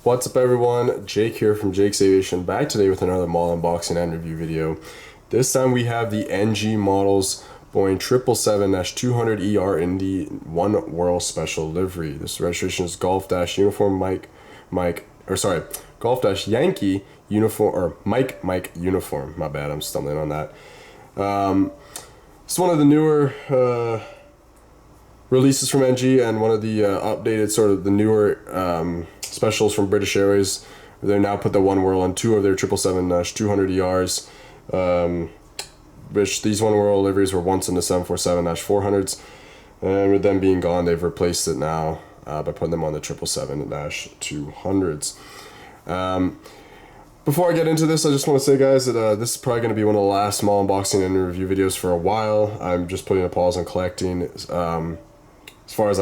What's up everyone, Jake here from Jake's Aviation, back today with another model unboxing and review video. This time we have the NG models Boeing 777-200ER in the Oneworld special livery. This registration is Golf-Uniform Golf-Yankee Uniform, or Mike Uniform, my bad, I'm stumbling on that. It's one of the newer releases from NG and one of the updated sort of the newer specials from British Airways. They now put the Oneworld on two of their 777-200ERs, which these Oneworld liveries were once in the 747-400s, and with them being gone, they've replaced it now by putting them on the 777-200s. Before I get into this, I just want to say, guys, that this is probably going to be one of the last small unboxing and review videos for a while. I'm just putting a pause on collecting. As far as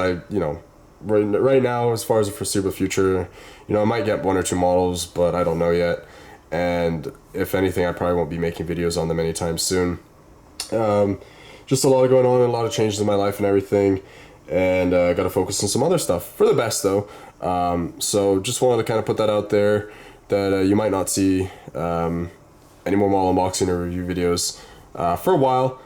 right now, as far as the foreseeable future, I might get one or two models, but I don't know yet. And if anything, I probably won't be making videos on them anytime soon. Just a lot going on, and a lot of changes in my life and everything. And I got to focus on some other stuff for the best, though. So just wanted to kind of put that out there, that you might not see any more model unboxing or review videos for a while.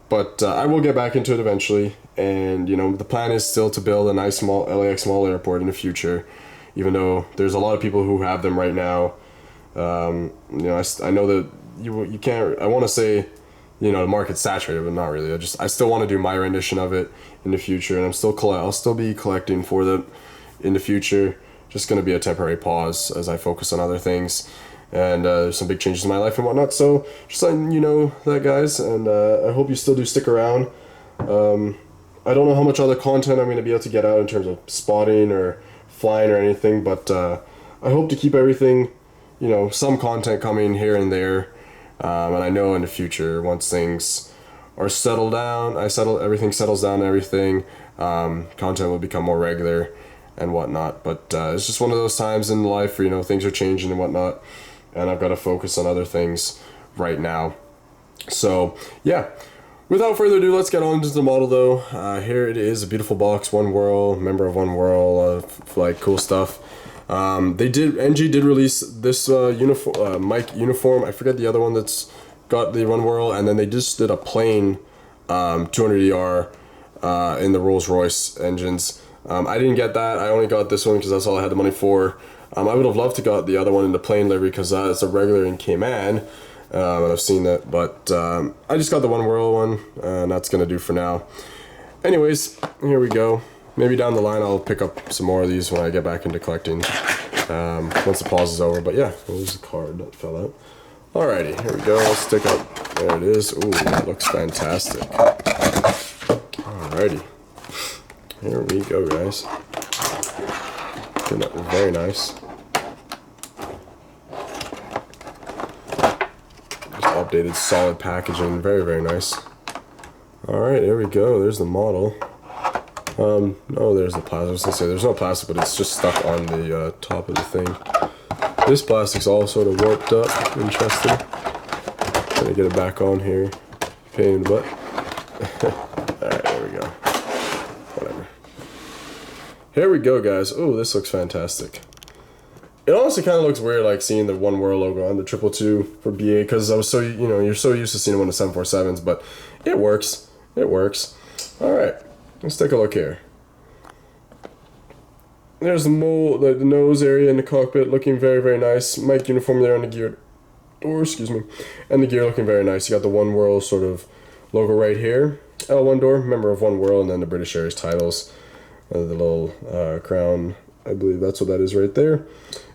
But I will get back into it eventually. And, the plan is still to build a nice small LAX small airport in the future, even though there's a lot of people who have them right now. I know that you can't, I want to say, the market's saturated, but not really. I still want to do my rendition of it in the future, and I'll still be collecting for them in the future. Just going to be a temporary pause as I focus on other things, and there's some big changes in my life and whatnot. So just letting you know that, guys, and I hope you still do stick around. I don't know how much other content I'm going to be able to get out in terms of spotting or flying or anything, but I hope to keep everything, some content coming here and there. And I know in the future, once things are settled down, everything settles down and everything, content will become more regular and whatnot. But it's just one of those times in life where, things are changing and whatnot, and I've got to focus on other things right now. So, yeah. Without further ado, let's get on to the model, though. Here it is, a beautiful box, Oneworld, member of Oneworld, cool stuff. NG did release this Mike uniform. I forget the other one that's got the Oneworld, and then they just did a plain 200ER in the Rolls-Royce engines. I didn't get that. I only got this one because that's all I had the money for. I would have loved to got the other one in the plain livery because it's a regular in Cayman. And I've seen that, but I just got the Oneworld one, and that's gonna do for now. Anyways, here we go. Maybe down the line I'll pick up some more of these when I get back into collecting, once the pause is over. But yeah, there's a card that fell out. Alrighty, here we go. Let's stick up. There it is. Ooh, that looks fantastic. Alrighty, here we go, guys. Very nice. Updated solid packaging, very, very nice. Alright, there we go, there's the model. Oh, there's the plastic. I was gonna say there's no plastic, but it's just stuck on the top of the thing. This plastic's all sort of warped up. Interesting. Gonna get it back on here. Pain in the butt. Alright, there we go. Whatever. Here we go, guys. Oh, this looks fantastic. It honestly kind of looks weird, like seeing the Oneworld logo on the 222 for BA, because I was so, you're so used to seeing them on the 747s, but it works. It works. All right, let's take a look here. There's the nose area in the cockpit, looking very, very nice. Mike uniform there on the gear door, and the gear looking very nice. You got the Oneworld sort of logo right here. L1 door, member of Oneworld, and then the British Airways titles, the little crown. I believe that's what that is right there.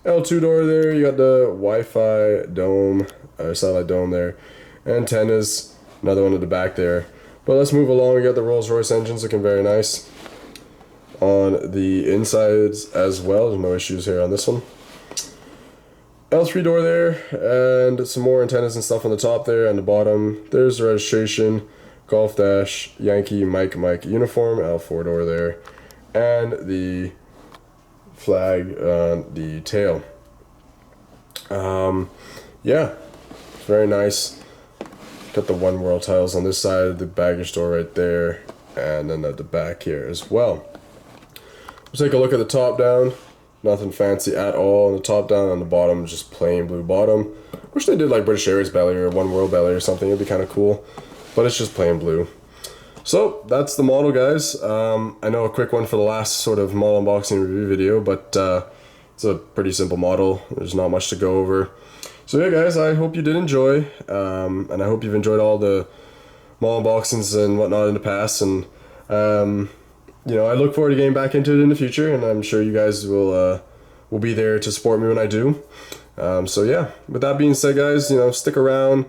L2 door there, you got the Wi-Fi dome, satellite dome there. Antennas, another one at the back there. But let's move along. We got the Rolls-Royce engines looking very nice on the insides as well. There's no issues here on this one. L3 door there, and some more antennas and stuff on the top there and the bottom. There's the registration, Golf-Yankee Mike uniform, L4 door there, and the flag on the tail. Yeah, very nice. Got the Oneworld tiles on this side, the baggage door right there, and then at the back here as well. We'll take a look at the top down. Nothing fancy at all on the top down. On the bottom, just plain blue bottom. Wish they did like British Airways belly or Oneworld belly or something. It'd be kind of cool. But it's just plain blue. So that's the model, guys. I know a quick one for the last sort of model unboxing review video, but it's a pretty simple model. There's not much to go over. So yeah, guys, I hope you did enjoy, and I hope you've enjoyed all the model unboxings and whatnot in the past. And you know, I look forward to getting back into it in the future, and I'm sure you guys will be there to support me when I do. So yeah, with that being said, guys, you know, stick around.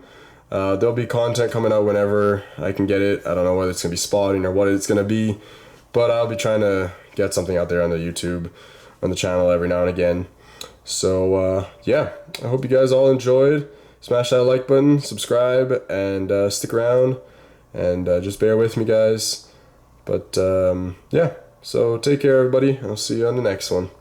There'll be content coming out whenever I can get it. I don't know whether it's gonna be spotting or what it's gonna be, but I'll be trying to get something out there on the YouTube, on the channel every now and again. So yeah, I hope you guys all enjoyed. Smash that like button, subscribe, and stick around, and just bear with me, guys. But yeah, so take care, everybody. I'll see you on the next one.